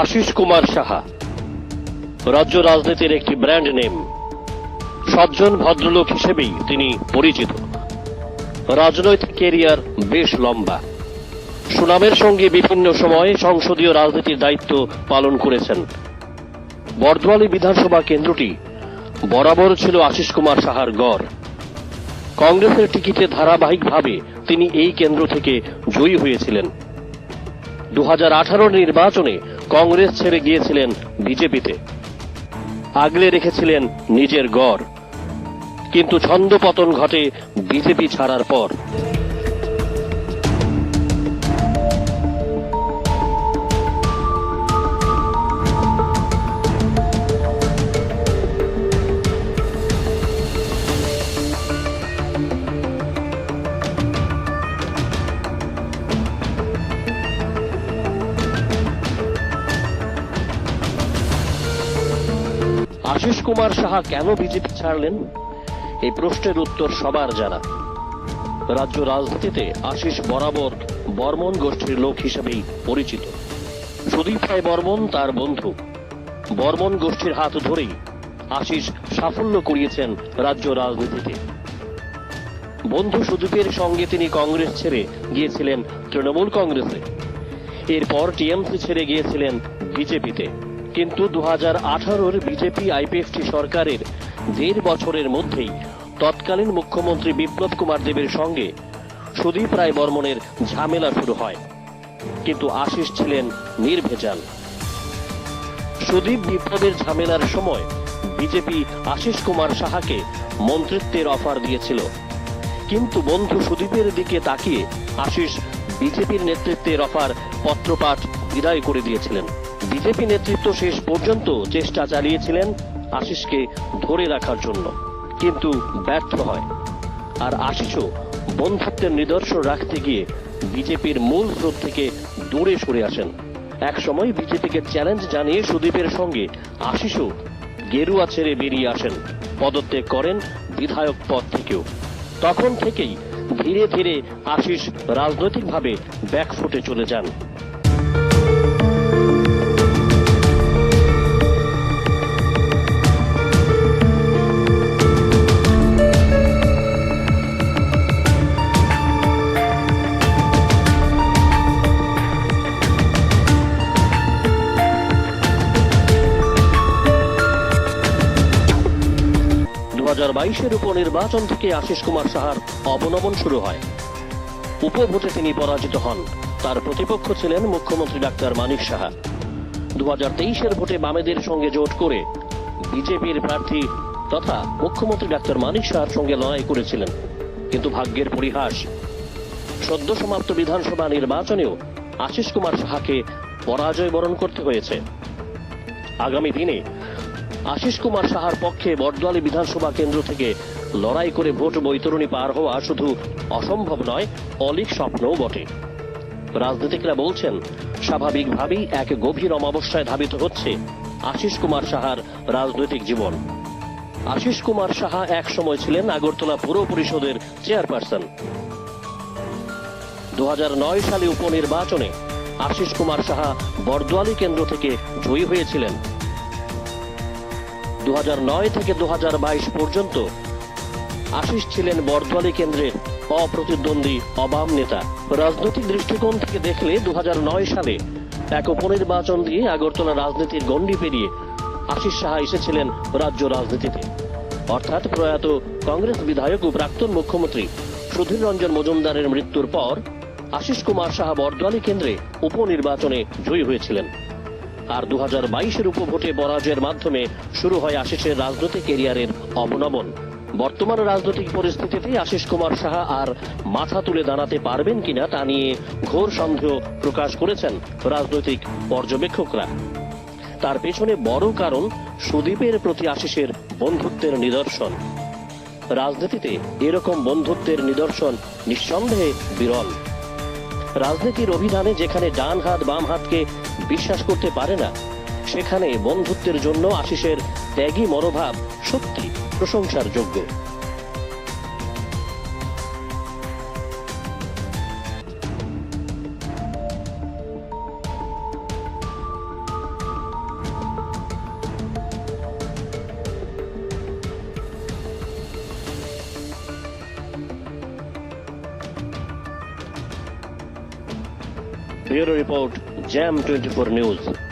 আশিস কুমার সাহা রাজ্য রাজনীতির একটি ব্র্যান্ড নেম। সজ্জন ভদ্রলোক হিসেবেই তিনি পরিচিত। রাজনৈতিক ক্যারিয়ার বেশ লম্বা। সুনামের সঙ্গে বিভিন্ন সময়ে সংসদীয় রাজনীতির দায়িত্ব পালন করেছেন। বর্দোয়ালি বিধানসভা কেন্দ্রটি বরাবর ছিল আশিস কুমার সাহার গড়। কংগ্রেসের টিকিটে ধারাবাহিকভাবে তিনি এই কেন্দ্র থেকে জয়ী হয়েছিলেন। 2018 নির্বাচনে কংগ্রেস ছেড়ে গিয়েছিলেন বিজেপিতে। আগলে রেখেছিলেন নিজের গড়, কিন্তু ছন্দপতন ঘটে বিজেপি ছাড়ার পর। আশিস কুমার সাহা কেন বিজেপি ছাড়লেন, এই প্রশ্নের উত্তর সবার জানা। রাজ্য রাজনীতিতে আশিস বরাবর বর্মন গোষ্ঠীর লোক হিসেবেই পরিচিত। সুদীপ রায় বর্মন তার বন্ধু। বর্মন গোষ্ঠীর হাত ধরেই আশিস সাফল্য কুড়িয়েছেন রাজ্য রাজনীতিতে। বন্ধু সুদীপের সঙ্গে তিনি কংগ্রেস ছেড়ে গিয়েছিলেন তৃণমূল কংগ্রেসে। এরপর টিএমসি ছেড়ে গিয়েছিলেন বিজেপিতে। কিন্তু 2018 বিজেপি আইপিএফটি সরকারের 1.5 বছরের মধ্যেই তৎকালীন মুখ্যমন্ত্রী বিপ্লব কুমার দেবের সঙ্গে সুদীপ রায় বর্মনের ঝামেলা শুরু হয়। কিন্তু আশিস ছিলেন নির্ভেজাল। সুদীপ বিপ্লবের ঝামেলার সময় বিজেপি আশিস কুমার সাহাকে মন্ত্রিত্বের অফার দিয়েছিল। কিন্তু বন্ধু সুদীপের দিকে তাকিয়ে আশিস বিজেপির নেতৃত্বের অফার পত্রপাঠ বিদায় করে দিয়েছিলেন। বিজেপি নেতৃত্ব শেষ পর্যন্ত চেষ্টা চালিয়েছিলেন আশিসকে ধরে রাখার জন্য, কিন্তু ব্যর্থ হয়। আর আশিসও বন্ধুত্বের নিদর্শন রাখতে গিয়ে বিজেপির মূল স্রোত থেকে দূরে সরে আসেন। একসময় বিজেপিকে চ্যালেঞ্জ জানিয়ে সুদীপের সঙ্গে আশিসও গেরুয়া ছেড়ে বেরিয়ে আসেন, পদত্যাগ করেন বিধায়ক পদ থেকেও। তখন থেকেই ধীরে ধীরে আশিস রাজনৈতিকভাবে ব্যাকফুটে চলে যান। 2022 উপনির্বাচন থেকে আশিস কুমার সাহার অবনমন শুরু হয়। উপভোটে তিনি পরাজিত হন। তার প্রতিপক্ষ ছিলেন মুখ্যমন্ত্রী ডাক্তার মানিক সাহা। 2023 ভোটে বামেদের সঙ্গে জোট করে বিজেপির প্রার্থী তথা মুখ্যমন্ত্রী ডাক্তার মানিক সাহার সঙ্গে লড়াই করেছিলেন। কিন্তু ভাগ্যের পরিহাস, সদ্য সমাপ্ত বিধানসভা নির্বাচনেও আশিস কুমার সাহাকে পরাজয় বরণ করতে হয়েছে। আগামী দিনে আশিস কুমার সাহার পক্ষে বর্দোয়ালি বিধানসভা কেন্দ্র থেকে লড়াই করে ভোট বৈতরণী পার হওয়া শুধু অসম্ভব নয়, অলীক স্বপ্নও বটে। রাজনীতিকরা বলছেন, স্বাভাবিকভাবেই এক গভীর অমাবস্যায় ধাবিত হচ্ছে আশিস কুমার সাহার রাজনৈতিক জীবন। আশিস কুমার সাহা এক সময় ছিলেন আগরতলা পুর পরিষদের চেয়ারপারসন। 2009 সালে উপনির্বাচনে আশিস কুমার সাহা বর্দোয়ালি কেন্দ্র থেকে জয়ী হয়েছিলেন। 2009 থেকে 2022 পর্যন্ত আশিস ছিলেন বর্দোয়ালি কেন্দ্রের অপ্রতিদ্বন্দ্বী অবাম নেতা। রাজনৈতিক দৃষ্টিকোণ থেকে দেখলে 2009 সালে এক উপনির্বাচন দিয়ে আগরতলা রাজনীতির গণ্ডি পেরিয়ে আশিস সাহা এসেছিলেন রাজ্য রাজনীতিতে। অর্থাৎ প্রয়াত কংগ্রেস বিধায়ক ও প্রাক্তন মুখ্যমন্ত্রী সুধীর রঞ্জন মজুমদারের মৃত্যুর পর আশিস কুমার সাহা বর্দোয়ালি কেন্দ্রে উপনির্বাচনে জয়ী হয়েছিলেন। আর 2022 উপভোটে পরাজয়ের মাধ্যমে শুরু হয় আশিসের রাজনৈতিক ক্যারিয়ারের অবনমন। বর্তমান রাজনৈতিক পরিস্থিতিতে আশিস কুমার সাহা আর মাথা তুলে দাঁড়াতে পারবেন কিনা তা নিয়ে ঘোর সন্দেহ প্রকাশ করেছেন রাজনৈতিক পর্যবেক্ষকরা। তার পেছনে বড় কারণ সুদীপের প্রতি আশিসের বন্ধুত্বের নিদর্শন। রাজনীতিতে এরকম বন্ধুত্বের নিদর্শন নিঃসন্দেহে বিরল। রাজনীতির অভিধানে যেখানে ডান হাত বাম হাতকে বিশ্বাস করতে পারে না, সেখানে বন্ধুত্বের জন্য আশিসের ত্যাগী মনোভাব সত্যি প্রশংসার যোগ্য। Bureau report jam 24 news.